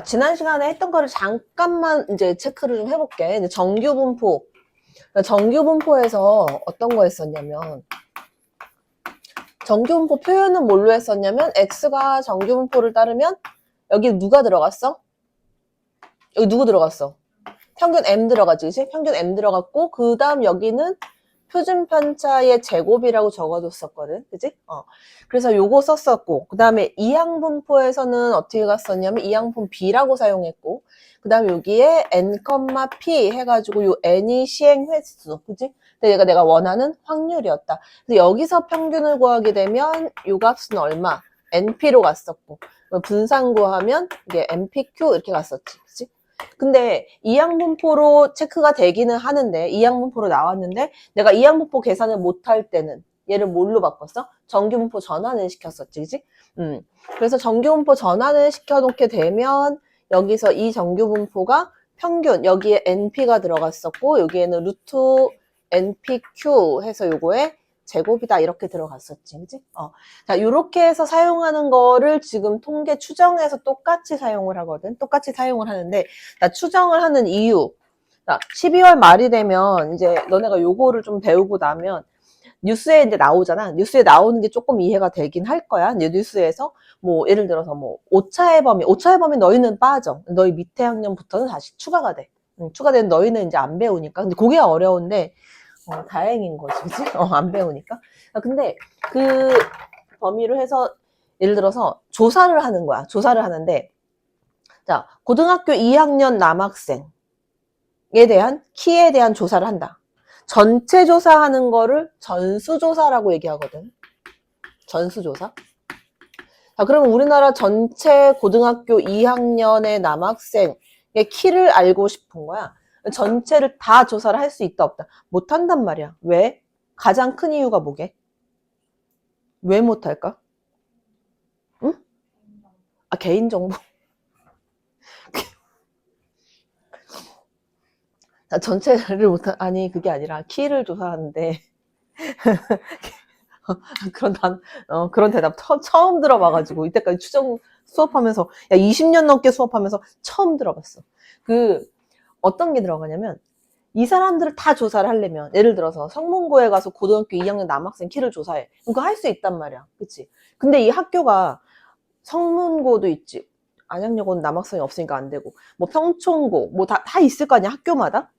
지난 시간에 했던 거를 잠깐만 이제 체크를 좀 해볼게. 이제 정규분포. 정규분포에서 어떤 거 했었냐면, 정규분포 표현은 뭘로 했었냐면, x가 정규분포를 따르면, 여기 누가 들어갔어? 여기 누구 들어갔어? 평균 m 들어갔지, 그치? 평균 m 들어갔고, 그 다음 여기는 표준 편차의 제곱이라고 적어뒀었거든, 그치? 그래서 요거 썼었고, 그 다음에 이항분포에서는 어떻게 갔었냐면, 이항분 b라고 사용했고, 그 다음에 여기에 n, p 해가지고 요 n이 시행 횟수, 그치? 근데 얘가 내가 원하는 확률이었다. 그래서 여기서 평균을 구하게 되면 요 값은 얼마? np로 갔었고, 분산 구하면 이게 npq 이렇게 갔었지, 그치? 근데 이항분포로 체크가 되기는 하는데, 이항분포로 나왔는데, 내가 이항분포 계산을 못할 때는 얘를 뭘로 바꿨어? 정규분포 전환을 시켰었지, 그지? 그래서 정규분포 전환을 시켜놓게 되면 여기서 이 정규분포가 평균, 여기에 NP가 들어갔었고, 여기에는 루트 NPQ 해서 요거에 제곱이다 이렇게 들어갔었지, 그지? 자, 요렇게 해서 사용하는 거를 지금 통계 추정해서 똑같이 사용을 하거든. 똑같이 사용을 하는데, 나 추정을 하는 이유. 12월 말이 되면 이제 너네가 요거를 좀 배우고 나면 뉴스에 이제 나오잖아. 뉴스에 나오는 게 조금 이해가 되긴 할 거야. 이제 뉴스에서 뭐 예를 들어서 뭐 오차의 범위 너희는 빠져. 너희 밑에 학년부터는 다시 추가가 돼. 추가된 너희는 이제 안 배우니까. 근데 그게 어려운데 다행인 거지, 그치? 안 배우니까. 근데 그 범위로 해서 예를 들어서 조사를 하는 거야. 조사를 하는데 자, 고등학교 2학년 남학생에 대한 키에 대한 조사를 한다. 전체 조사하는 거를 전수조사라고 얘기하거든. 전수조사. 자, 그러면 우리나라 전체 고등학교 2학년의 남학생의 키를 알고 싶은 거야. 전체를 다 조사를 할 수 있다 없다? 못한단 말이야. 왜? 가장 큰 이유가 뭐게? 왜 못할까? 응? 개인정보. 전체를 못한, 아니, 그게 아니라 키를 조사하는데 그런 대답 처음 들어봐가지고 이때까지 추정 수업하면서 20년 넘게 수업하면서 처음 들어봤어. 어떤 게 들어가냐면 이 사람들을 다 조사를 하려면 예를 들어서 성문고에 가서 고등학교 2학년 남학생 키를 조사해. 그거 할 수 있단 말이야. 그치? 근데 이 학교가 성문고도 있지. 안양여고는 남학생이 없으니까 안 되고 뭐 평촌고 뭐 다 있을 거 아니야 학교마다.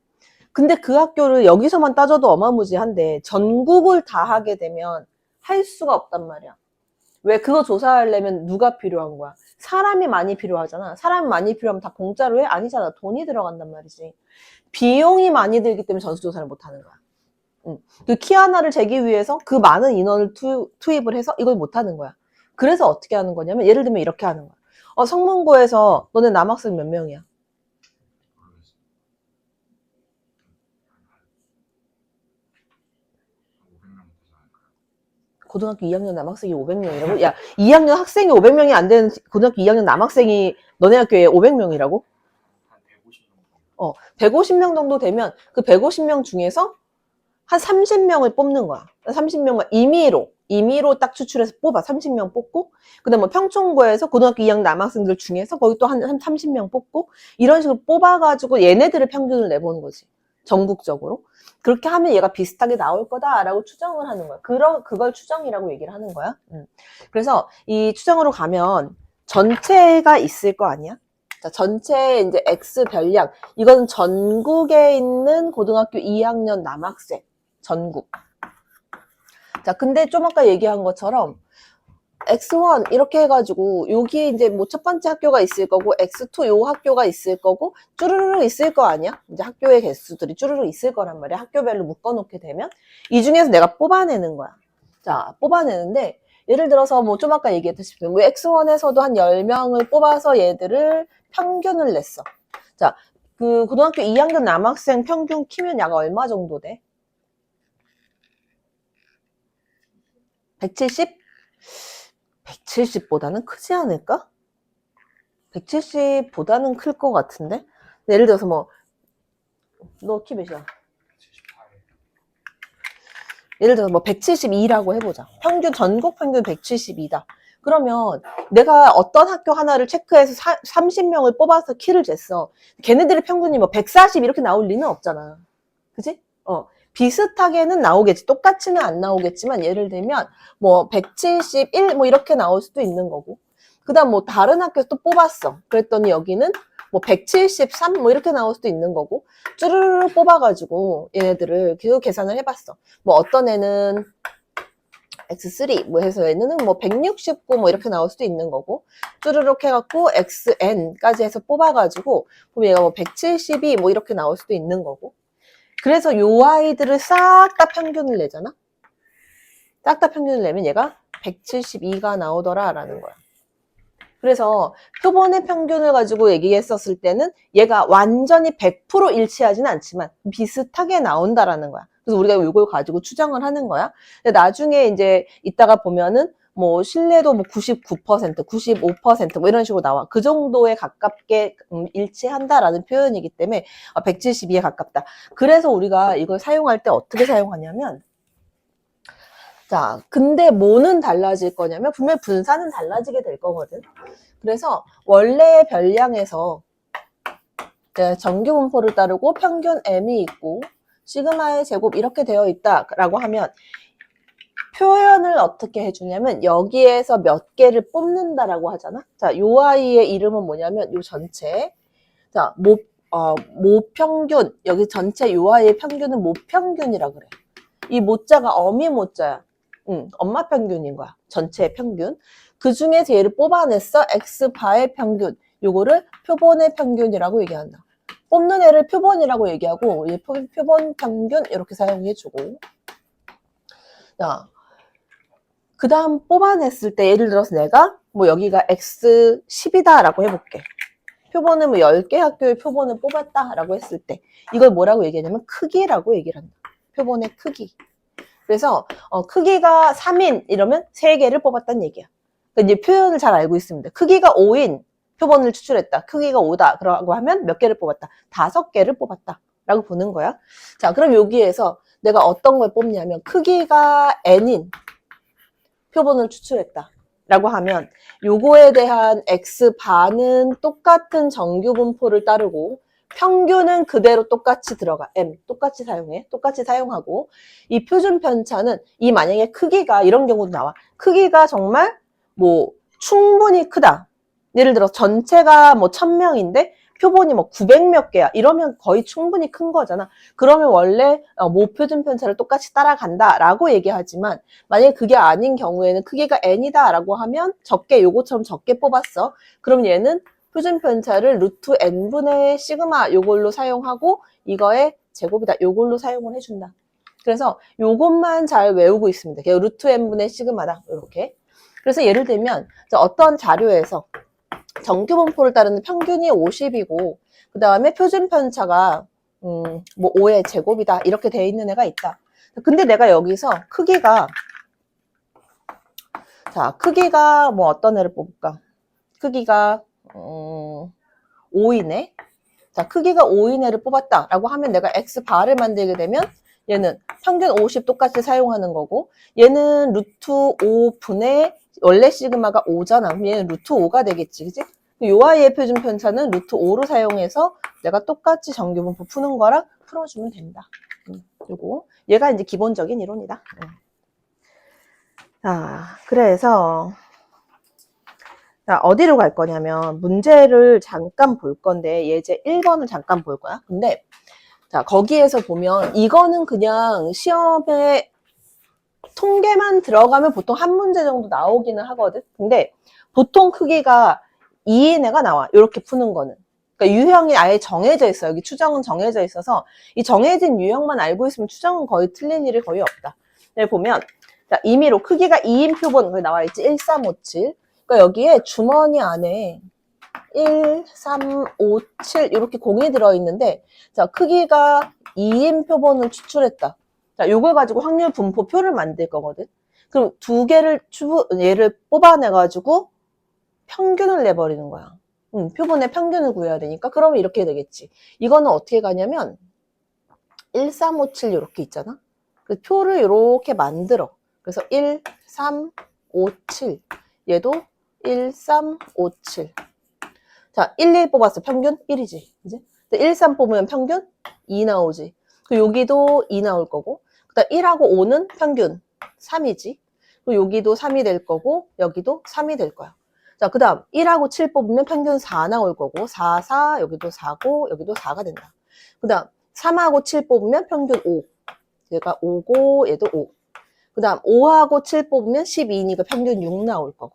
근데 그 학교를 여기서만 따져도 어마무지한데 전국을 다 하게 되면 할 수가 없단 말이야. 왜? 그거 조사하려면 누가 필요한 거야? 사람이 많이 필요하잖아. 사람이 많이 필요하면 다 공짜로 해? 아니잖아. 돈이 들어간단 말이지. 비용이 많이 들기 때문에 전수조사를 못 하는 거야. 그 키 하나를 재기 위해서 그 많은 인원을 투입을 해서 이걸 못 하는 거야. 그래서 어떻게 하는 거냐면 예를 들면 이렇게 하는 거야. 성문고에서 너네 남학생 몇 명이야? 고등학교 2학년 남학생이 500명이라고? 야, 2학년 학생이 500명이 안 되는 고등학교 2학년 남학생이 너네 학교에 500명이라고? 150명 정도 되면 그 150명 중에서 한 30명을 뽑는 거야. 30명만 임의로 딱 추출해서 뽑아. 30명 뽑고, 그 다음에 뭐 평촌고에서 고등학교 2학년 남학생들 중에서 거기 또 한 30명 뽑고, 이런 식으로 뽑아가지고 얘네들을 평균을 내보는 거지. 전국적으로. 그렇게 하면 얘가 비슷하게 나올 거다라고 추정을 하는 거야. 그걸 추정이라고 얘기를 하는 거야. 그래서 이 추정으로 가면 전체가 있을 거 아니야? 자, 전체 이제 X 별량. 이거는 전국에 있는 고등학교 2학년 남학생. 전국. 자, 근데 좀 아까 얘기한 것처럼 X1 이렇게 해가지고 여기에 이제 뭐 첫 번째 학교가 있을 거고 X2 요 학교가 있을 거고 쭈르르 있을 거 아니야? 이제 학교의 개수들이 쭈르르 있을 거란 말이야. 학교별로 묶어놓게 되면 이 중에서 내가 뽑아내는 거야. 자, 뽑아내는데 예를 들어서 뭐 좀 아까 얘기했다시피 뭐 X1에서도 한 10명을 뽑아서 얘들을 평균을 냈어. 자, 그 고등학교 2학년 남학생 평균 키면 약 얼마 정도 돼? 170? 170보다는 크지 않을까? 170보다는 클 것 같은데? 예를 들어서 뭐, 너 키 몇이야? 예를 들어서 뭐 172라고 해보자. 전국 평균 172다. 그러면 내가 어떤 학교 하나를 체크해서 30명을 뽑아서 키를 쟀어. 걔네들의 평균이 뭐 140 이렇게 나올 리는 없잖아. 그지? 비슷하게는 나오겠지. 똑같이는 안 나오겠지만 예를 들면 뭐 171 뭐 이렇게 나올 수도 있는 거고. 그다음 뭐 다른 학교에서 또 뽑았어. 그랬더니 여기는 뭐 173 뭐 이렇게 나올 수도 있는 거고. 쭈르르 뽑아가지고 얘네들을 계속 계산을 해봤어. 뭐 어떤 애는 X3 뭐 해서 얘는 뭐 169 뭐 이렇게 나올 수도 있는 거고, 쭈르륵 해갖고 XN까지 해서 뽑아가지고 보면 얘가 뭐 172 뭐 이렇게 나올 수도 있는 거고. 그래서 요 아이들을 싹 다 평균을 내잖아. 싹 다 평균을 내면 얘가 172가 나오더라 라는 거야. 그래서 표본의 평균을 가지고 얘기했었을 때는 얘가 완전히 100% 일치하지는 않지만 비슷하게 나온다라는 거야. 그래서 우리가 이걸 가지고 추정을 하는 거야. 근데 나중에 이제 이따가 보면은 뭐 신뢰도 뭐 99%, 95% 뭐 이런 식으로 나와. 그 정도에 가깝게 일치한다라는 표현이기 때문에 172에 가깝다. 그래서 우리가 이걸 사용할 때 어떻게 사용하냐면, 자, 근데 뭐는 달라질 거냐면 분명히 분산은 달라지게 될 거거든. 그래서 원래 별량에서 정규 분포를 따르고 평균 m이 있고 시그마의 제곱 이렇게 되어 있다라고 하면 표현을 어떻게 해주냐면 여기에서 몇 개를 뽑는다라고 하잖아. 자, 요 아이의 이름은 뭐냐면 요 전체. 자, 모평균. 여기 전체 요 아이의 평균은 모평균이라 그래. 이 모자가 어미 모자야. 엄마 평균인 거야. 전체의 평균. 그 중에서 얘를 뽑아냈어. X바의 평균. 요거를 표본의 평균이라고 얘기한다. 뽑는 애를 표본이라고 얘기하고, 얘 표본 평균 이렇게 사용해주고. 자, 그 다음 뽑아냈을 때 예를 들어서 내가 뭐 여기가 X10이다 라고 해볼게. 표본을 뭐 10개 학교의 표본을 뽑았다 라고 했을 때 이걸 뭐라고 얘기하냐면 크기라고 얘기를 한다. 표본의 크기. 그래서 크기가 3인 이러면 3개를 뽑았다는 얘기야. 그러니까 이제 표현을 잘 알고 있습니다. 크기가 5인 표본을 추출했다. 크기가 5다. 그러고 하면 몇 개를 뽑았다? 5개를 뽑았다. 라고 보는 거야. 자, 그럼 여기에서 내가 어떤 걸 뽑냐면 크기가 n인 표본을 추출했다. 라고 하면 요거에 대한 X반은 똑같은 정규 분포를 따르고 평균은 그대로 똑같이 들어가. M 똑같이 사용해. 똑같이 사용하고 이 표준 편차는 이 만약에 크기가 이런 경우도 나와. 크기가 정말 뭐 충분히 크다. 예를 들어 전체가 뭐 1000명인데 표본이 뭐 900 몇 개야. 이러면 거의 충분히 큰 거잖아. 그러면 원래 모표준 편차를 똑같이 따라간다 라고 얘기하지만 만약에 그게 아닌 경우에는 크기가 n이다 라고 하면 적게 요거처럼 적게 뽑았어. 그럼 얘는 표준 편차를 루트 n분의 시그마 요걸로 사용하고 이거의 제곱이다 요걸로 사용을 해준다. 그래서 요것만 잘 외우고 있습니다. 루트 n분의 시그마다 이렇게. 그래서 예를 들면 어떤 자료에서 정규 분포를 따르는 평균이 50이고 그 다음에 표준 편차가 뭐 5의 제곱이다 이렇게 돼 있는 애가 있다. 근데 내가 여기서 크기가 뭐 어떤 애를 뽑을까? 크기가 5이네. 자, 크기가 5인 애를 뽑았다라고 하면 내가 X바를 만들게 되면 얘는 평균 50 똑같이 사용하는 거고 얘는 루트 5분의 원래 시그마가 5잖아. 그럼 얘는 루트 5가 되겠지. 그치? 요 아이의 표준 편차는 루트 5로 사용해서 내가 똑같이 정규 분포 푸는 거랑 풀어주면 된다. 요거. 얘가 이제 기본적인 이론이다. 자, 그래서 자, 어디로 갈 거냐면 문제를 잠깐 볼 건데 예제 1번을 잠깐 볼 거야. 근데 자, 거기에서 보면 이거는 그냥 시험에 통계만 들어가면 보통 한 문제 정도 나오기는 하거든. 근데 보통 크기가 2인 애가 나와. 이렇게 푸는 거는. 그러니까 유형이 아예 정해져 있어. 여기 추정은 정해져 있어서 이 정해진 유형만 알고 있으면 추정은 거의 틀린 일이 거의 없다. 여기 보면 자, 임의로 크기가 2인 표본 거기 나와 있지. 1357. 그러니까 여기에 주머니 안에 1, 3, 5, 7 이렇게 공이 들어있는데 자, 크기가 2인 표본을 추출했다. 자, 요걸 가지고 확률 분포표를 만들 거거든. 그럼 두 개를 얘를 뽑아내가지고 평균을 내버리는 거야. 표본의 평균을 구해야 되니까 그러면 이렇게 되겠지. 이거는 어떻게 가냐면 1, 3, 5, 7 이렇게 있잖아. 그 표를 이렇게 만들어. 그래서 1, 3, 5, 7 얘도 1, 3, 5, 7. 자, 1, 1 뽑았어. 평균 1이지. 그지? 1, 3 뽑으면 평균 2 나오지. 그리고 여기도 2 나올 거고. 그다음 1하고 5는 평균 3이지. 그리고 여기도 3이 될 거고, 여기도 3이 될 거야. 자, 그 다음 1하고 7 뽑으면 평균 4 나올 거고, 4, 4, 여기도 4고, 여기도 4가 된다. 그 다음 3하고 7 뽑으면 평균 5. 얘가 5고, 얘도 5. 그 다음 5하고 7 뽑으면 12니까 평균 6 나올 거고,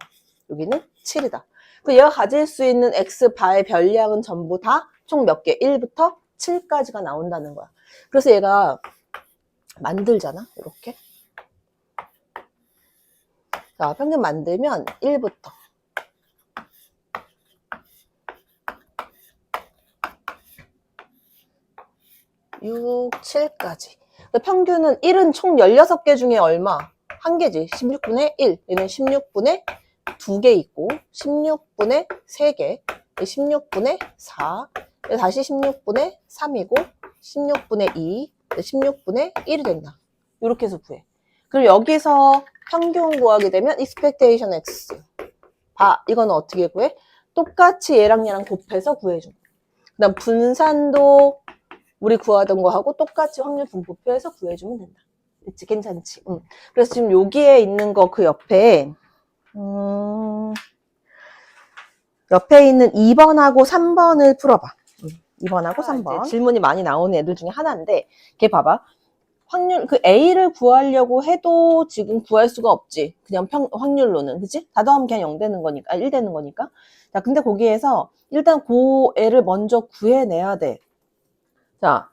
여기는 7이다. 그 얘가 가질 수 있는 X바의 별량은 전부 다 총 몇 개? 1부터 7까지가 나온다는 거야. 그래서 얘가 만들잖아, 이렇게. 자, 평균 만들면 1부터 6, 7까지. 평균은 1은 총 16개 중에 얼마? 한 개지. 16분의 1. 얘는 16분의 2개 있고, 16분의 3개, 16분의 4, 다시 16분의 3이고, 16분의 2, 16분의 1이 된다. 이렇게 해서 구해. 그리고 여기서 평균 구하게 되면 expectation x. 이거는 어떻게 구해? 똑같이 얘랑 얘랑 곱해서 구해줘. 그 다음 분산도 우리 구하던 거하고 똑같이 확률 분포표에서 구해주면 된다. 그치? 괜찮지? 그래서 지금 여기에 있는 거 그 옆에 옆에 있는 2번하고 3번을 풀어봐. 2번하고 3번. 질문이 많이 나오는 애들 중에 하나인데 걔 봐봐. 확률, 그 A를 구하려고 해도 지금 구할 수가 없지. 그냥 확률로는. 그치? 다 더하면 그냥 0 되는 거니까, 1 되는 거니까. 자, 근데 거기에서 일단 그 애를 먼저 구해내야 돼. 자,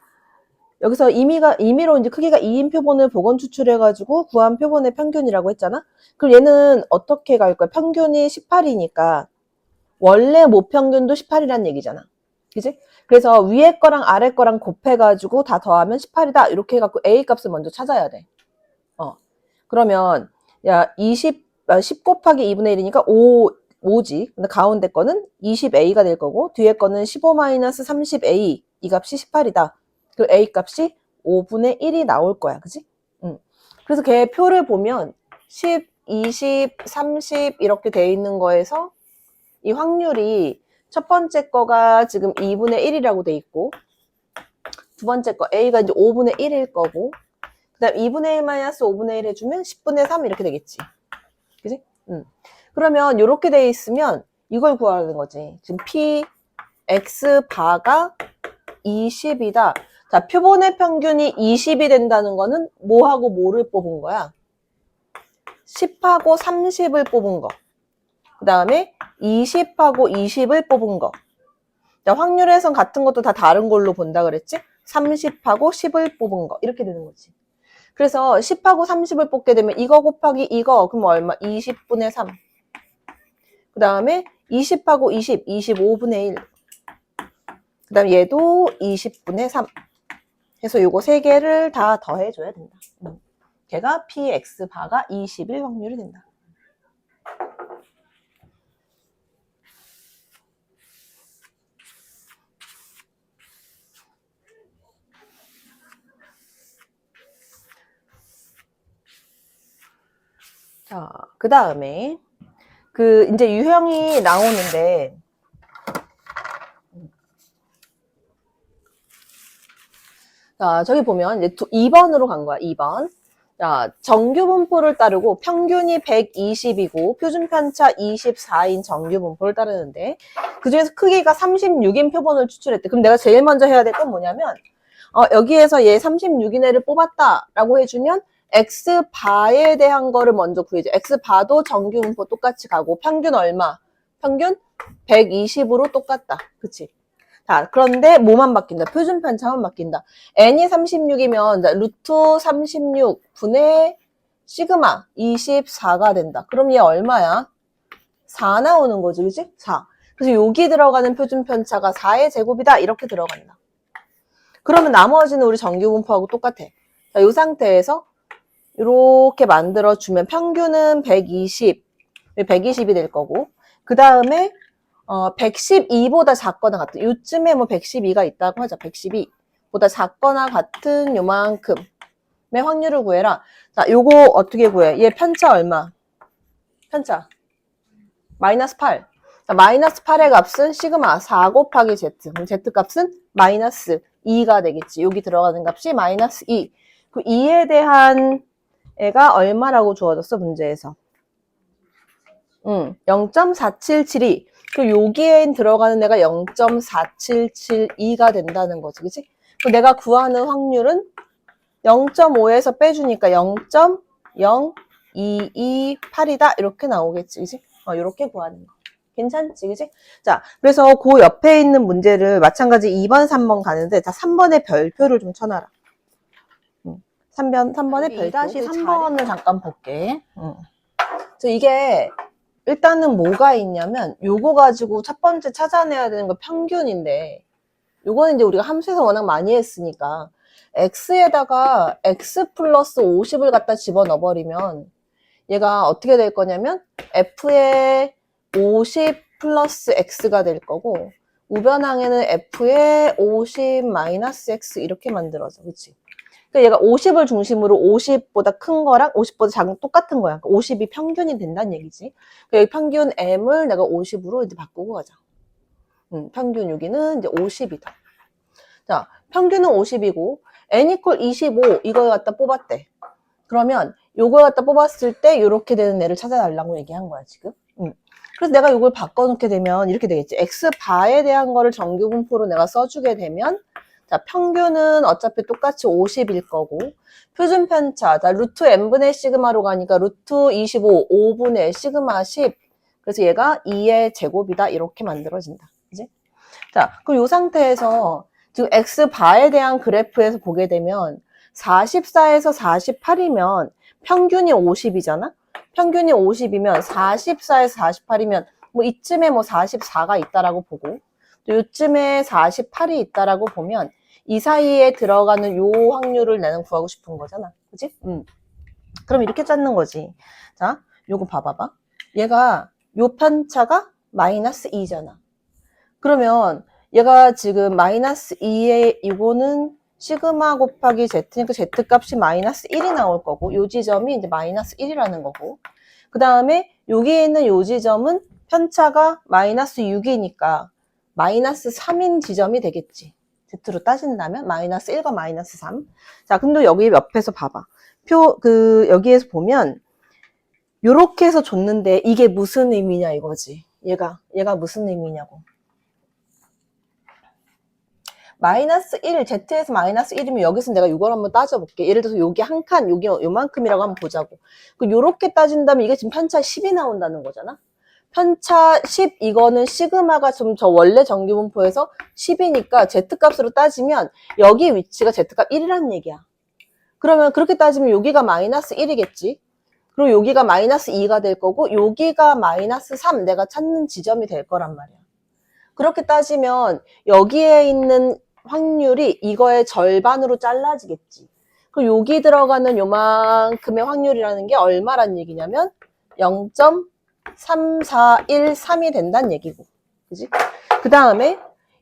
여기서 임의로 이제 크기가 2인 표본을 복원 추출해가지고 구한 표본의 평균이라고 했잖아? 그럼 얘는 어떻게 갈 거야? 평균이 18이니까 원래 모평균도 18이라는 얘기잖아. 그지? 그래서 위에 거랑 아래 거랑 곱해가지고 다 더하면 18이다. 이렇게 해갖고 A 값을 먼저 찾아야 돼. 그러면, 야, 10 곱하기 2분의 1이니까 5지. 근데 가운데 거는 20A가 될 거고, 뒤에 거는 15-30A. 이 값이 18이다. 그 A 값이 5분의 1이 나올 거야. 그지? 그래서 걔 표를 보면 10, 20, 30 이렇게 돼 있는 거에서 이 확률이 첫 번째 거가 지금 2분의 1이라고 돼 있고, 두 번째 거 A가 이제 5분의 1일 거고, 그 다음 2분의 1 마이너스 5분의 1 해주면 10분의 3 이렇게 되겠지. 그지? 그러면 이렇게 돼 있으면 이걸 구하는 거지. 지금 P, X 바가 20이다. 자, 표본의 평균이 20이 된다는 거는 뭐하고 뭐를 뽑은 거야? 10하고 30을 뽑은 거. 그 다음에 20하고 20을 뽑은 거. 자, 확률에선 같은 것도 다 다른 걸로 본다 그랬지? 30하고 10을 뽑은 거. 이렇게 되는 거지. 그래서 10하고 30을 뽑게 되면 이거 곱하기 이거, 그럼 얼마? 20분의 3. 그 다음에 20하고 20, 25분의 1. 그 다음 얘도 20분의 3. 해서 요거 세 개를 다 더해줘야 된다. 걔가 PX 바가 20일 확률이 된다. 자, 그 다음에 이제 유형이 나오는데 자, 저기 보면 이제 2번으로 간 거야. 2번. 자, 정규 분포를 따르고 평균이 120이고 표준 편차 24인 정규 분포를 따르는데 그중에서 크기가 36인 표본을 추출했대. 그럼 내가 제일 먼저 해야 될 건 뭐냐면 여기에서 얘 36인 애를 뽑았다라고 해주면 X바에 대한 거를 먼저 구해줘. X바도 정규 분포 똑같이 가고 평균 얼마? 평균 120으로 똑같다. 그치? 자, 그런데 뭐만 바뀐다? 표준 편차만 바뀐다. n이 36이면 루트 36 분의 시그마 24가 된다. 그럼 얘 얼마야? 4 나오는 거지, 그치? 4. 그래서 여기 들어가는 표준 편차가 4의 제곱이다. 이렇게 들어간다. 그러면 나머지는 우리 정규 분포하고 똑같아. 자, 이 상태에서 이렇게 만들어주면 평균은 120이 될 거고, 그 다음에 112보다 작거나 같은, 요즘에 뭐 112가 있다고 하자. 112보다 작거나 같은 요만큼의 확률을 구해라. 자, 요거 어떻게 구해? 얘 편차 얼마? 편차 마이너스 8. 자, 마이너스 8의 값은 시그마 4 곱하기 z. 그럼 z 값은 마이너스 2가 되겠지. 여기 들어가는 값이 마이너스 2. 그 2에 대한 애가 얼마라고 주어졌어, 문제에서? 0.4772. 그 여기에 들어가는 애가 0.4772가 된다는 거지, 그치? 그 내가 구하는 확률은 0.5에서 빼주니까 0.0228이다. 이렇게 나오겠지, 그치? 이렇게 구하는 거. 괜찮지, 그치? 자, 그래서 그 옆에 있는 문제를 마찬가지 2번, 3번 가는데, 자, 3번에 별표를 좀 쳐놔라. 3번에 별표. 2-3번을 잠깐 볼게. 그래서 이게, 일단은 뭐가 있냐면, 요거 가지고 첫 번째 찾아내야 되는 거 평균인데, 요거는 이제 우리가 함수에서 워낙 많이 했으니까, x에다가 x 플러스 50을 갖다 집어넣어버리면, 얘가 어떻게 될 거냐면, f의 50 플러스 x가 될 거고, 우변항에는 f의 50 마이너스 x 이렇게 만들어져. 그치? 그러니까 얘가 50을 중심으로 50보다 큰 거랑 50보다 작은 똑같은 거야. 그러니까 50이 평균이 된다는 얘기지. 그러니까 여기 평균 m을 내가 50으로 이제 바꾸고 가자. 평균 여기는 이제 50이다. 자, 평균은 50이고, n equal 25 이걸 갖다 뽑았대. 그러면 요걸 갖다 뽑았을 때 이렇게 되는 애를 찾아달라고 얘기한 거야, 지금. 그래서 내가 이걸 바꿔놓게 되면 이렇게 되겠지. x바에 대한 거를 정규분포로 내가 써주게 되면, 자, 평균은 어차피 똑같이 50일 거고, 표준 편차, 자, 루트 n분의 시그마로 가니까 루트 25, 5분의 시그마 10. 그래서 얘가 2의 제곱이다. 이렇게 만들어진다. 그지? 자, 그럼 이 상태에서 지금 x바에 대한 그래프에서 보게 되면 44에서 48이면 평균이 50이잖아? 평균이 50이면 44에서 48이면 뭐 이쯤에 뭐 44가 있다라고 보고 또 요쯤에 48이 있다라고 보면 이 사이에 들어가는 요 확률을 나는 구하고 싶은 거잖아. 그치? 그럼 이렇게 찾는 거지. 자, 요거 봐봐봐. 얘가 요 편차가 마이너스 2잖아. 그러면 얘가 지금 마이너스 2에 이거는 시그마 곱하기 z니까 z 값이 마이너스 1이 나올 거고 요 지점이 이제 마이너스 1이라는 거고 그 다음에 여기에 있는 요 지점은 편차가 마이너스 6이니까 마이너스 3인 지점이 되겠지. z로 따진다면 마이너스 1과 마이너스 3. 자, 근데 여기 옆에서 봐봐. 여기에서 보면 요렇게 해서 줬는데 이게 무슨 의미냐 이거지. 얘가 무슨 의미냐고. 마이너스 1, z에서 마이너스 1이면 여기서 내가 이걸 한번 따져볼게. 예를 들어서 여기 한 칸, 여기 요만큼이라고 한번 보자고. 요렇게 따진다면 이게 지금 편차 10이 나온다는 거잖아? 편차 10, 이거는 시그마가 좀 저 원래 정규분포에서 10이니까 z값으로 따지면 여기 위치가 z값 1이라는 얘기야. 그러면 그렇게 따지면 여기가 마이너스 1이겠지? 그리고 여기가 마이너스 2가 될 거고 여기가 마이너스 3, 내가 찾는 지점이 될 거란 말이야. 그렇게 따지면 여기에 있는 확률이 이거의 절반으로 잘라지겠지. 그리고 여기 들어가는 요만큼의 확률이라는 게 얼마란 얘기냐면 0.3413이 된다는 얘기고. 그지? 그 다음에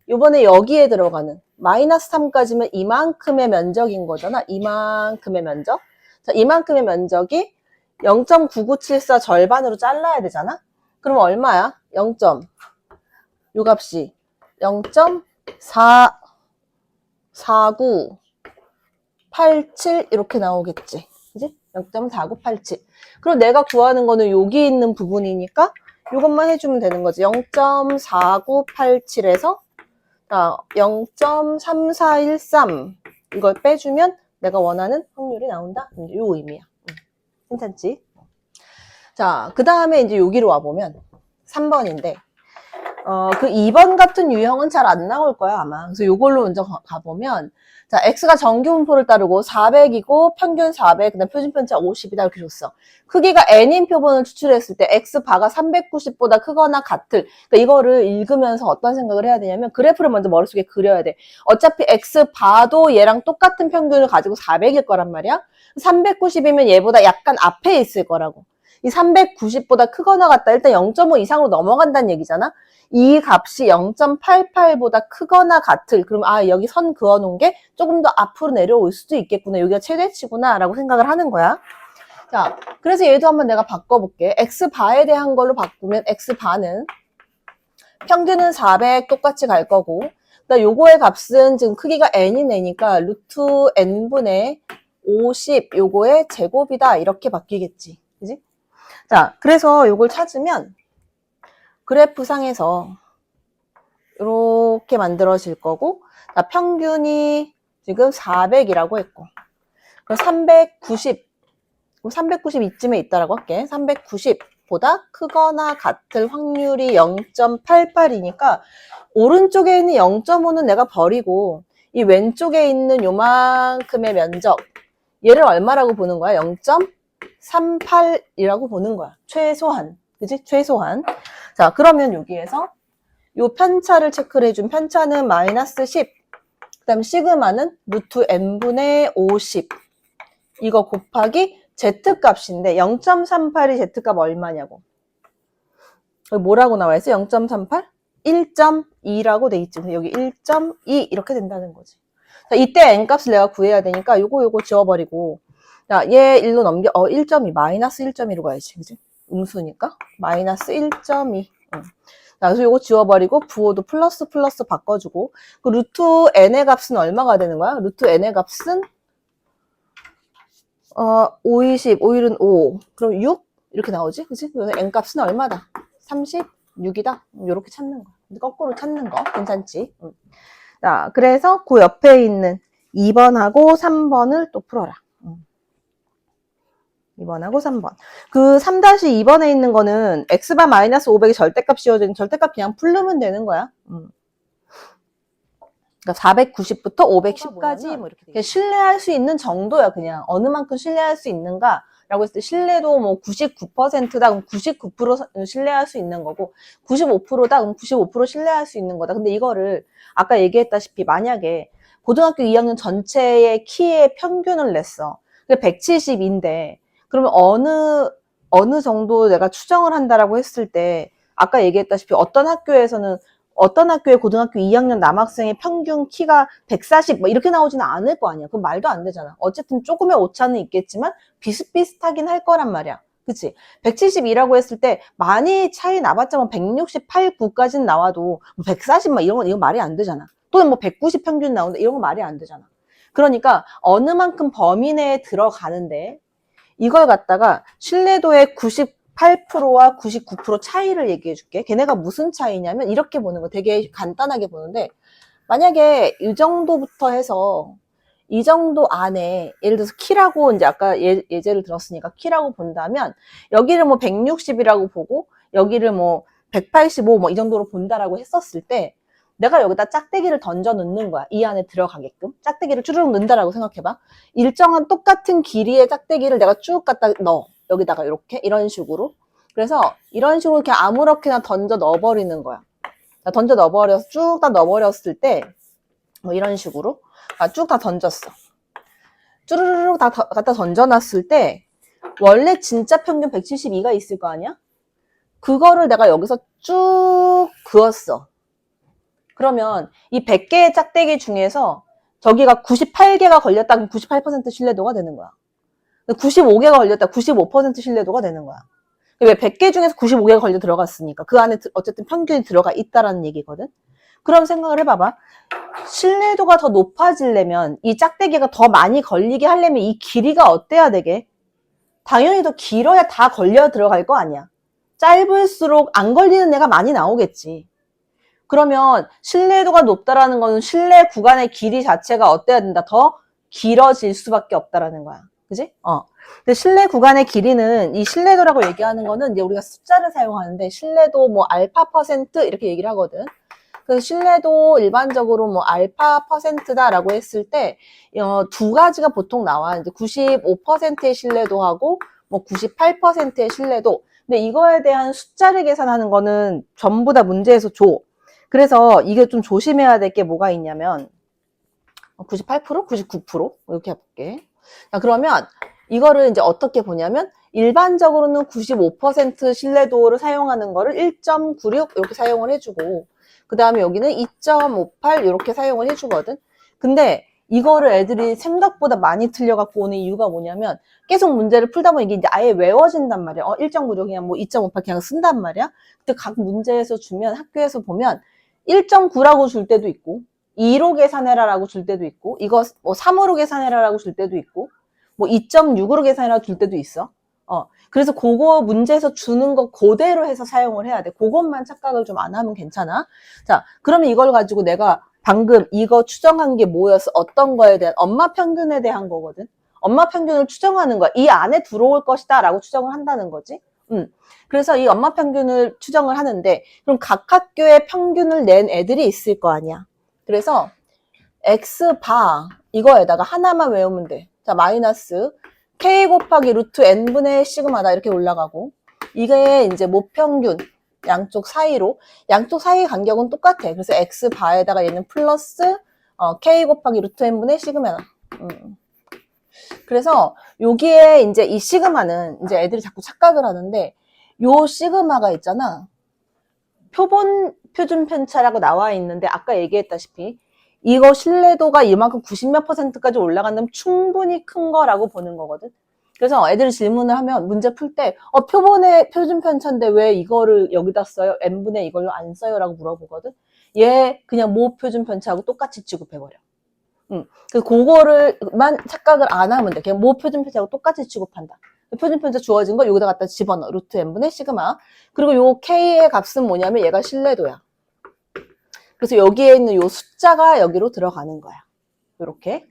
요번에 여기에 들어가는 마이너스 3까지면 이만큼의 면적인 거잖아. 이만큼의 면적. 자, 이만큼의 면적이 0.9974 절반으로 잘라야 되잖아. 그럼 얼마야? 요 값이 0.4987 이렇게 나오겠지. 그지? 0.4987. 그럼 내가 구하는 거는 여기 있는 부분이니까 이것만 해주면 되는 거지. 0.4987에서 0.3413 이걸 빼주면 내가 원하는 확률이 나온다. 요 의미야. 괜찮지? 자, 그 다음에 이제 여기로 와보면 3번인데 그 2번 같은 유형은 잘 안 나올 거야, 아마. 그래서 요걸로 먼저 가보면, 자, x가 정규분포를 따르고 400이고 평균 400, 그다음 표준편차 50이다 이렇게 줬어. 크기가 n인 표본을 추출했을 때 x바가 390보다 크거나 같을. 그러니까 이거를 읽으면서 어떤 생각을 해야 되냐면 그래프를 먼저 머릿속에 그려야 돼. 어차피 x바도 얘랑 똑같은 평균을 가지고 400일 거란 말이야. 390이면 얘보다 약간 앞에 있을 거라고. 이 390보다 크거나 같다. 일단 0.5 이상으로 넘어간다는 얘기잖아. 이 값이 0.88보다 크거나 같을. 그럼 여기 선 그어놓은 게 조금 더 앞으로 내려올 수도 있겠구나. 여기가 최대치구나 라고 생각을 하는 거야. 자, 그래서 얘도 한번 내가 바꿔볼게. x바에 대한 걸로 바꾸면 x바는 평균은 400 똑같이 갈 거고, 그다음 요거의 값은 지금 크기가 n인 애니까 루트 n분의 50 요거의 제곱이다 이렇게 바뀌겠지. 그지? 자, 그래서 요걸 찾으면 그래프상에서 이렇게 만들어질 거고, 자, 평균이 지금 400이라고 했고, 390, 390 이쯤에 있다라고 할게. 390보다 크거나 같을 확률이 0.88이니까 오른쪽에 있는 0.5는 내가 버리고 이 왼쪽에 있는 요만큼의 면적, 얘를 얼마라고 보는 거야? 0.38이라고 보는 거야. 최소한. 그지? 최소한. 자, 그러면 여기에서 요 편차를 체크를 해준 편차는 마이너스 10, 그 다음에 시그마는 루트 n분의 50, 이거 곱하기 z값인데 0.38이 z값 얼마냐고. 여기 뭐라고 나와 있어? 0.38? 1.2라고 돼 있지. 여기 1.2 이렇게 된다는 거지. 자, 이때 n값을 내가 구해야 되니까 요거 지워버리고, 자, 얘 1로 넘겨. 1.2 마이너스 1.2로 가야지. 그지? 음수니까 마이너스 1.2. 자, 그래서 요거 지워버리고 부호도 플러스 바꿔주고, 그 루트 n의 값은 얼마가 되는 거야? 루트 n의 값은 5, 20, 5일은 5. 그럼 6? 이렇게 나오지? 그치? 그래서 n값은 얼마다? 36이다? 요렇게 찾는 거야. 거꾸로 찾는 거. 괜찮지? 자, 그래서 그 옆에 있는 2번하고 3번을 또 풀어라. 2번하고 3번. 그 3-2번에 있는 거는 x바 마이너스 500이 절대값 씌워진 절대값 그냥 풀르면 되는 거야. 그러니까 490부터 510까지 뭐 이렇게 신뢰할 수 있는 정도야. 그냥 어느 만큼 신뢰할 수 있는가 라고 했을 때 신뢰도 뭐 99%다 그럼 99% 신뢰할 수 있는 거고, 95%다 그럼 95% 신뢰할 수 있는 거다. 근데 이거를 아까 얘기했다시피 만약에 고등학교 2학년 전체의 키의 평균을 냈어. 그게 170인데 그러면 어느 정도 내가 추정을 한다라고 했을 때 아까 얘기했다시피 어떤 학교의 고등학교 2학년 남학생의 평균 키가 140 뭐 이렇게 나오지는 않을 거 아니야. 그럼 말도 안 되잖아. 어쨌든 조금의 오차는 있겠지만 비슷비슷하긴 할 거란 말이야. 그치? 172라고 했을 때 많이 차이 나봤자 뭐 168, 9까지는 나와도 140 막 이건 말이 안 되잖아. 또는 뭐 190 평균 나오는데 이런 거 말이 안 되잖아. 그러니까 어느 만큼 범위 내에 들어가는데 이걸 갖다가 신뢰도의 98%와 99% 차이를 얘기해 줄게. 걔네가 무슨 차이냐면 이렇게 보는 거 되게 간단하게 보는데, 만약에 이 정도부터 해서 이 정도 안에 예를 들어서 키라고 이제 아까 예제를 들었으니까 키라고 본다면 여기를 뭐 160이라고 보고 여기를 뭐 185 뭐 이 정도로 본다라고 했었을 때 내가 여기다 짝대기를 던져 넣는 거야. 이 안에 들어가게끔. 짝대기를 쭈르륵 넣는다라고 생각해봐. 일정한 똑같은 길이의 짝대기를 내가 쭉 갖다 넣어. 여기다가 이렇게 이런 식으로. 그래서 이런 식으로 이렇게 아무렇게나 던져 넣어버리는 거야. 던져 넣어버려서 쭉 다 넣어버렸을 때 뭐 이런 식으로 쭉 다 던졌어. 쭈르르륵 다 갖다 던져놨을 때 원래 진짜 평균 172가 있을 거 아니야? 그거를 내가 여기서 쭉 그었어. 그러면 이 100개의 짝대기 중에서 저기가 98개가 걸렸다 그럼 98% 신뢰도가 되는 거야. 95개가 걸렸다 95% 신뢰도가 되는 거야. 왜 100개 중에서 95개가 걸려 들어갔으니까 그 안에 어쨌든 평균이 들어가 있다라는 얘기거든. 그럼 생각을 해봐봐. 신뢰도가 더 높아지려면 이 짝대기가 더 많이 걸리게 하려면 이 길이가 어때야 되게? 당연히 더 길어야 다 걸려 들어갈 거 아니야. 짧을수록 안 걸리는 애가 많이 나오겠지. 그러면 신뢰도가 높다라는 거는 신뢰 구간의 길이 자체가 어때야 된다? 더 길어질 수밖에 없다라는 거야. 그지? 근데 신뢰 구간의 길이는 이 신뢰도라고 얘기하는 거는 이제 우리가 숫자를 사용하는데 신뢰도 뭐 알파 퍼센트 이렇게 얘기를 하거든. 그래서 신뢰도 일반적으로 뭐 알파 퍼센트다라고 했을 때 두 가지가 보통 나와. 이제 95%의 신뢰도하고 뭐 98%의 신뢰도. 근데 이거에 대한 숫자를 계산하는 거는 전부 다 문제에서 줘. 그래서 이게 좀 조심해야 될 게 뭐가 있냐면 98%? 99%? 이렇게 해볼게. 자, 그러면 이거를 이제 어떻게 보냐면 일반적으로는 95% 신뢰도를 사용하는 거를 1.96 이렇게 사용을 해주고 그 다음에 여기는 2.58 이렇게 사용을 해주거든. 근데 이거를 애들이 생각보다 많이 틀려갖고 오는 이유가 뭐냐면 계속 문제를 풀다 보면 이게 이제 아예 외워진단 말이야. 1.9죠. 그냥 뭐 2.58 그냥 쓴단 말이야. 근데 각 문제에서 주면 학교에서 보면 1.9라고 줄 때도 있고 2로 계산해라라고 줄 때도 있고 이거 뭐 3으로 계산해라라고 줄 때도 있고 뭐 2.6으로 계산해라고 줄 때도 있어. 그래서 그거 문제에서 주는 거 그대로 해서 사용을 해야 돼. 그것만 착각을 좀 안 하면 괜찮아. 자, 그러면 이걸 가지고 내가 방금 이거 추정한 게 뭐였어? 어떤 거에 대한 엄마 평균에 대한 거거든. 엄마 평균을 추정하는 거야. 이 안에 들어올 것이다 라고 추정을 한다는 거지. 그래서 이 엄마 평균을 추정을 하는데 그럼 각 학교의 평균을 낸 애들이 있을 거 아니야. 그래서 X바 이거에다가 하나만 외우면 돼. 자, 마이너스 K 곱하기 루트 N분의 시그마다 이렇게 올라가고 이게 이제 모평균 양쪽 사이로 양쪽 사이 간격은 똑같아. 그래서 X바에다가 얘는 플러스 K 곱하기 루트 N분의 시그마다. 그래서 여기에 이제 이 시그마는 이제 애들이 자꾸 착각을 하는데 요 시그마가 있잖아. 표본 표준 편차라고 나와 있는데 아까 얘기했다시피 이거 신뢰도가 이만큼 90몇 %까지 올라간다면 충분히 큰 거라고 보는 거거든. 그래서 애들이 질문을 하면 문제 풀 때 표본의 표준 편차인데 왜 이거를 여기다 써요? n분의 이걸로 안 써요? 라고 물어보거든. 얘 그냥 모 표준 편차하고 똑같이 취급해버려. 그래서 그거를만 착각을 안 하면 돼. 그냥 모 표준 편차하고 똑같이 취급한다. 표준 편차 주어진 거 여기다 갖다 집어넣어. 루트 n분의 시그마. 그리고 요 k의 값은 뭐냐면 얘가 신뢰도야. 그래서 여기에 있는 요 숫자가 여기로 들어가는 거야. 요렇게.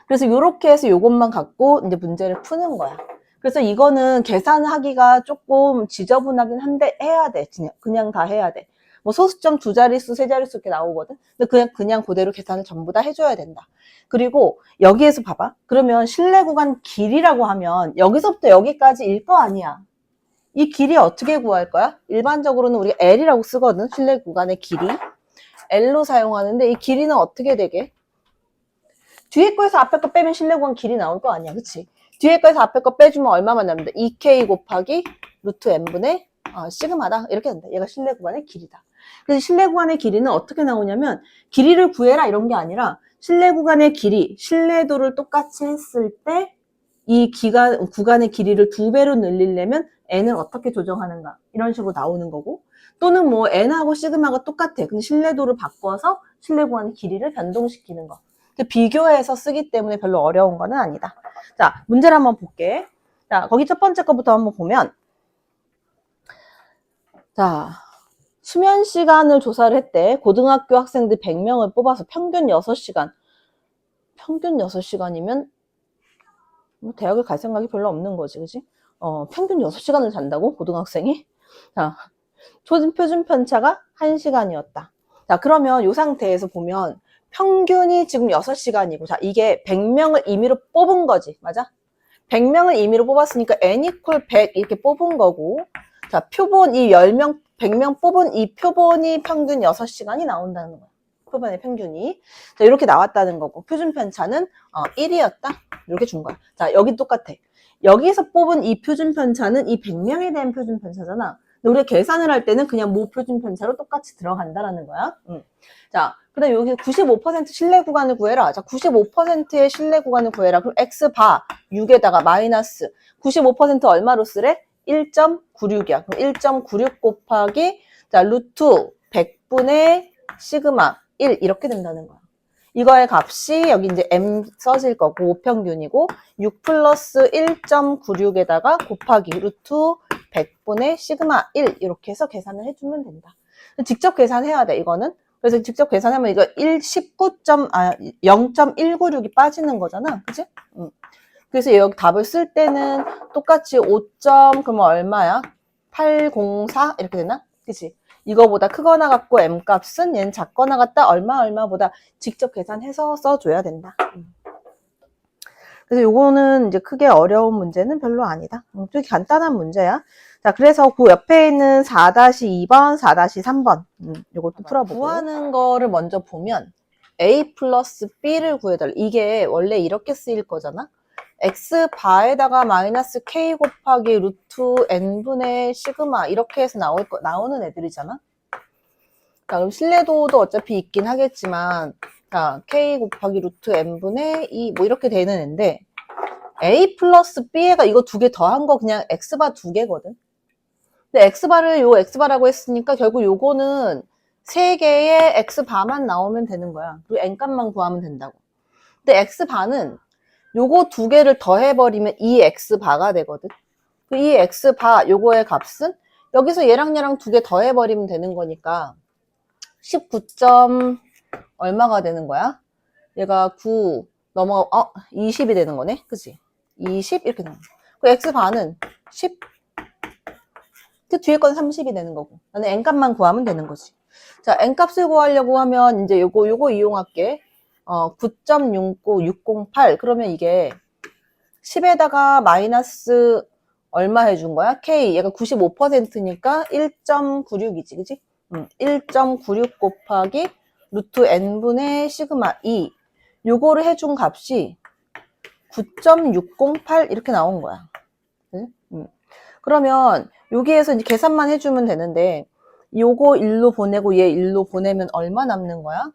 그래서 요렇게 해서 요것만 갖고 이제 문제를 푸는 거야. 그래서 이거는 계산하기가 조금 지저분하긴 한데 해야 돼. 그냥 다 해야 돼. 뭐 소수점 2자릿수, 3자릿수 이렇게 나오거든. 근데 그냥 그대로 계산을 전부 다 해줘야 된다. 그리고 여기에서 봐봐. 그러면 신뢰 구간 길이라고 하면 여기서부터 여기까지일 거 아니야. 이 길이 어떻게 구할 거야? 일반적으로는 우리가 L이라고 쓰거든. 신뢰 구간의 길이. L로 사용하는데 이 길이는 어떻게 되게? 뒤에 거에서 앞에 거 빼면 신뢰 구간 길이 나올 거 아니야. 그치? 뒤에 거에서 앞에 거 빼주면 얼마만 남는다? 2K 곱하기 루트 N분의 시그마다. 이렇게 된다. 얘가 신뢰 구간의 길이다. 그래서 신뢰 구간의 길이는 어떻게 나오냐면 길이를 구해라 이런 게 아니라 신뢰 구간의 길이, 신뢰도를 똑같이 했을 때 이 구간의 길이를 2배로 늘리려면 n을 어떻게 조정하는가 이런 식으로 나오는 거고 또는 뭐 n하고 시그마가 똑같아. 근데 신뢰도를 바꿔서 신뢰 구간의 길이를 변동시키는 거. 비교해서 쓰기 때문에 별로 어려운 거는 아니다. 자, 문제를 한번 볼게. 자, 거기 첫 번째 거부터 한번 보면 자, 수면 시간을 조사를 했대. 고등학교 학생들 100명을 뽑아서 평균 6시간. 평균 6시간이면 뭐 대학을 갈 생각이 별로 없는 거지, 그지? 평균 6시간을 잔다고? 고등학생이? 자, 표준 편차가 1시간이었다. 자, 그러면 이 상태에서 보면 평균이 지금 6시간이고, 자, 이게 100명을 임의로 뽑은 거지, 맞아? 100명을 임의로 뽑았으니까 n equal 100 이렇게 뽑은 거고, 자, 표본 이 10명, 100명 뽑은 이 표본이 평균 6시간이 나온다는 거야. 표본의 평균이. 자, 이렇게 나왔다는 거고, 표준 편차는 1이었다. 이렇게 준 거야. 자, 여기 똑같아. 여기서 뽑은 이 표준 편차는 이 100명에 대한 표준 편차잖아. 근데 우리가 계산을 할 때는 그냥 모 표준 편차로 똑같이 들어간다라는 거야. 자, 그 다음에 여기 95% 신뢰 구간을 구해라. 자, 95%의 신뢰 구간을 구해라. 그럼 X바 6에다가 마이너스 95% 얼마로 쓰래? 1.96이야. 그럼 1.96 곱하기 자, 루트 100분의 시그마 1 이렇게 된다는 거야. 이거의 값이 여기 이제 M 써질 거고 평균이고 6 플러스 1.96에다가 곱하기 루트 100분의 시그마 1 이렇게 해서 계산을 해주면 된다. 직접 계산해야 돼 이거는. 그래서 직접 계산하면 이거 0.196이 빠지는 거잖아. 그치? 그래서 여기 답을 쓸 때는 똑같이 5. 그러면 얼마야? 804 이렇게 되나? 그치? 이거보다 크거나 같고 M 값은 얘는 작거나 같다 얼마보다 직접 계산해서 써줘야 된다. 그래서 요거는 이제 크게 어려운 문제는 별로 아니다. 되게 간단한 문제야. 자, 그래서 그 옆에 있는 4-2번, 4-3번 요것도 풀어보고 구하는 거를 먼저 보면 A 플러스 B를 구해달라. 이게 원래 이렇게 쓰일 거잖아. X바에다가 마이너스 K 곱하기 루트 N분의 시그마 이렇게 해서 나오는 애들이잖아. 자, 그럼 신뢰도도 어차피 있긴 하겠지만 자, K 곱하기 루트 N분의 2, 뭐 이렇게 되는 앤데, A 플러스 B에가 이거 두 개 더한 거 그냥 X바 두 개거든. 근데 X바를 요 X바라고 했으니까 결국 요거는 세 개의 X바만 나오면 되는 거야. 그리고 N값만 구하면 된다고. 근데 X바는 요거 두 개를 더해버리면 이 X바가 되거든. 이 X바, 요거의 값은 여기서 얘랑 얘랑 두 개 더해버리면 되는 거니까 19점 얼마가 되는 거야? 얘가 9 넘어가, 20이 되는 거네? 그치? 20 이렇게 되는 거야. 그 X바는 10, 그 뒤에 건 30이 되는 거고. 나는 N값만 구하면 되는 거지. 자, N값을 구하려고 하면 이제 요거 이용할게. 9.69608. 그러면 이게 10에다가 마이너스 얼마 해준 거야? K. 얘가 95%니까 1.96이지, 그치? 1.96 곱하기 루트 N분의 시그마 2. 요거를 해준 값이 9.608 이렇게 나온 거야. 그러면 여기에서 이제 계산만 해주면 되는데 요거 1로 보내고 얘 1로 보내면 얼마 남는 거야?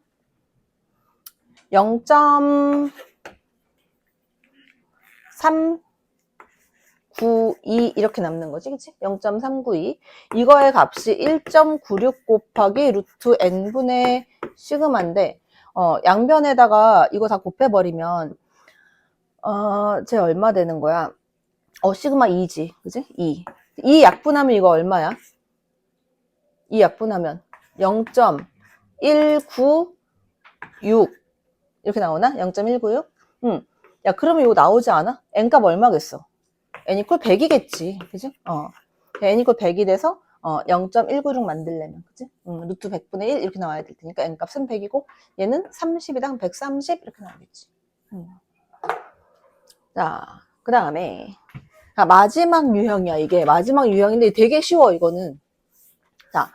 0.392 이렇게 남는 거지, 그치? 0.392. 이거의 값이 1.96 곱하기 루트 n분의 시그마인데 양변에다가 이거 다 곱해버리면 쟤 얼마 되는 거야? 시그마 2지, 그치? 2. 이 약분하면 이거 얼마야? 이 약분하면 0.196 이렇게 나오나? 0.196? 야, 그러면 이거 나오지 않아? n값 얼마겠어? n 이퀄 100이겠지, 그치? n 이퀄 100이 돼서 0.196 만들려면, 그치? 루트 100분의 1 이렇게 나와야 될 테니까 n값은 100이고 얘는 30이당 130 이렇게 나오겠지. 자, 그 다음에 마지막 유형이야. 이게 마지막 유형인데 되게 쉬워. 이거는. 자,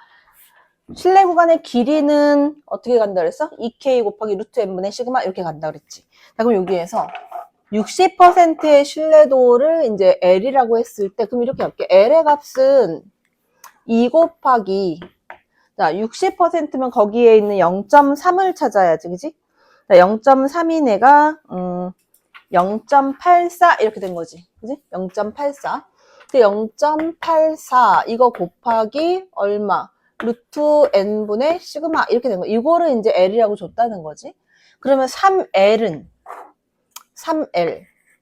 실내 구간의 길이는 어떻게 간다 그랬어? 2K 곱하기 루트 N분의 시그마 이렇게 간다 그랬지. 자, 그럼 여기에서 60%의 신뢰도를 이제 L이라고 했을 때 그럼 이렇게 할게. L의 값은 2 곱하기, 자, 60%면 거기에 있는 0.3을 찾아야지, 그지? 자, 0.3인 애가 0.84 이렇게 된 거지, 그지? 0.84. 0.84 이거 곱하기 얼마? 루트 n분의 시그마 이렇게 된 거. 이거를 이제 L이라고 줬다는 거지. 그러면 3L은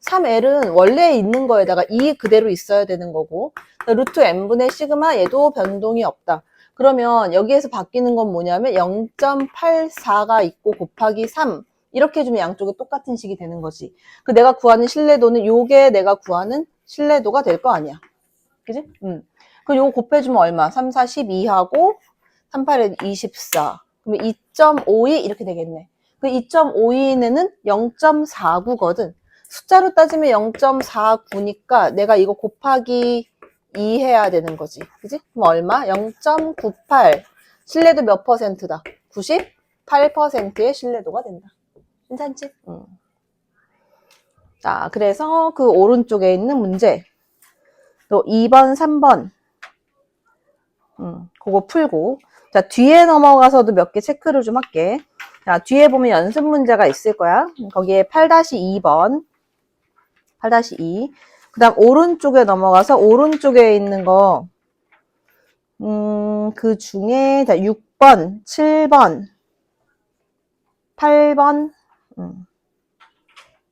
3L은 원래 있는 거에다가 2 그대로 있어야 되는 거고, 루트 n분의 시그마 얘도 변동이 없다. 그러면 여기에서 바뀌는 건 뭐냐면 0.84가 있고 곱하기 3 이렇게 해주면 양쪽에 똑같은 식이 되는 거지. 그 내가 구하는 신뢰도는 요게 내가 구하는 신뢰도가 될 거 아니야. 그지? 그 요거 곱해주면 얼마? 3, 4, 12하고 3, 8에 24. 그러면 2.52 이렇게 되겠네. 그 2.52에는 0.49거든. 숫자로 따지면 0.49니까 내가 이거 곱하기 2 해야 되는 거지. 그지? 그럼 얼마? 0.98. 신뢰도 몇 퍼센트다? 98%의 신뢰도가 된다. 괜찮지? 자, 그래서 그 오른쪽에 있는 문제. 또 2번, 3번. 그거 풀고. 자, 뒤에 넘어가서도 몇 개 체크를 좀 할게. 자, 뒤에 보면 연습 문제가 있을 거야. 거기에 8-2번. 8-2. 그 다음 오른쪽에 넘어가서 오른쪽에 있는 거, 그 중에, 자, 6번, 7번, 8번,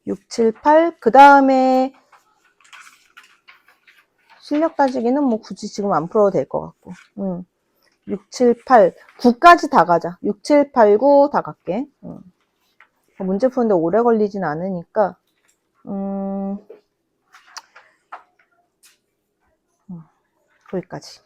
6, 7, 8. 그 다음에 실력 따지기는 뭐 굳이 지금 안 풀어도 될 것 같고. 6, 7, 8, 9까지 다 가자. 6, 7, 8, 9 다 갈게. 문제 푸는데 오래 걸리진 않으니까, 거기까지.